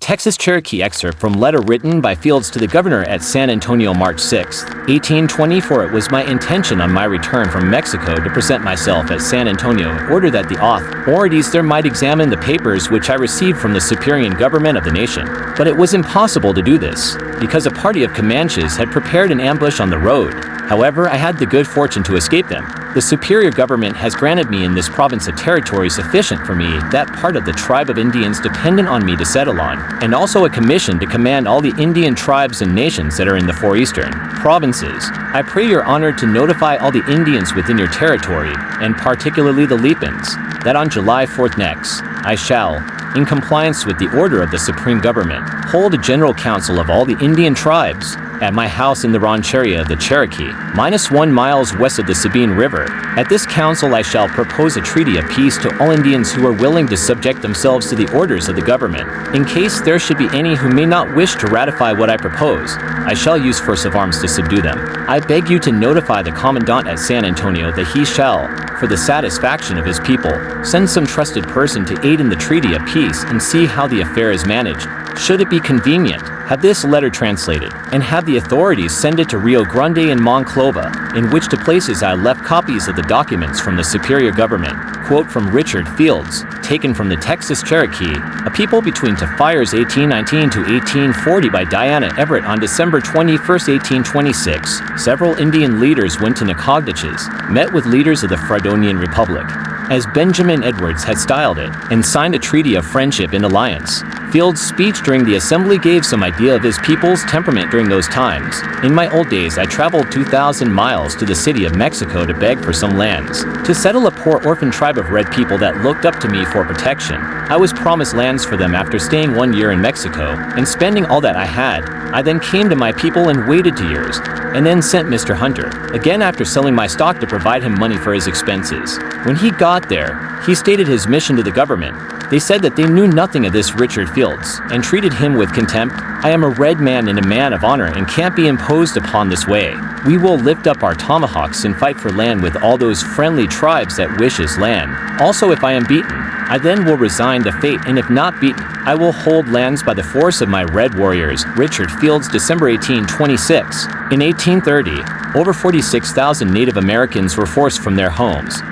Texas Cherokee excerpt from letter written by Fields to the governor at San Antonio March 6, 1824. It was my intention on my return from Mexico to present myself at San Antonio in order that the authorities there might examine the papers which I received from the superior government of the nation. But it was impossible to do this, because a party of Comanches had prepared an ambush on the road. However, I had the good fortune to escape them. The superior government has granted me in this province a territory sufficient for me, that part of the tribe of Indians dependent on me to settle on, and also a commission to command all the Indian tribes and nations that are in the four eastern provinces. I pray your honor to notify all the Indians within your territory, and particularly the Lepins, that on July 4th next, I shall, in compliance with the order of the Supreme Government, hold a general council of all the Indian tribes at my house in the rancheria of the Cherokee, -1 miles west of the Sabine River. At this council I shall propose a treaty of peace to all Indians who are willing to subject themselves to the orders of the government. In case there should be any who may not wish to ratify what I propose, I shall use force of arms to subdue them. I beg you to notify the commandant at San Antonio that he shall, for the satisfaction of his people, send some trusted person to aid in the treaty of peace and see how the affair is managed. Should it be convenient, have this letter translated, and have the authorities send it to Rio Grande and Monclova, in which two places I left copies of the documents from the superior government. Quote from Richard Fields, taken from the Texas Cherokee, A People Between Two Fires 1819 to 1840 by Diana Everett on December 21, 1826. Several Indian leaders went to Nacogdoches, met with leaders of the Fredonian Republic, as Benjamin Edwards had styled it, and signed a treaty of friendship and alliance. Fields' speech during the assembly gave some idea of his people's temperament during those times. In my old days, I traveled 2,000 miles to the city of Mexico to beg for some lands, to settle a poor orphan tribe of red people that looked up to me for protection. I was promised lands for them after staying 1 year in Mexico, and spending all that I had. I then came to my people and waited 2 years, and then sent Mr. Hunter, again after selling my stock to provide him money for his expenses. When he got there, he stated his mission to the government. They said that they knew nothing of this Richard Fields, and treated him with contempt. I am a red man and a man of honor and can't be imposed upon this way. We will lift up our tomahawks and fight for land with all those friendly tribes that wishes land. Also, if I am beaten, I then will resign to fate, and if not beaten, I will hold lands by the force of my red warriors. Richard Fields, December 1826. In 1830, over 46,000 Native Americans were forced from their homes.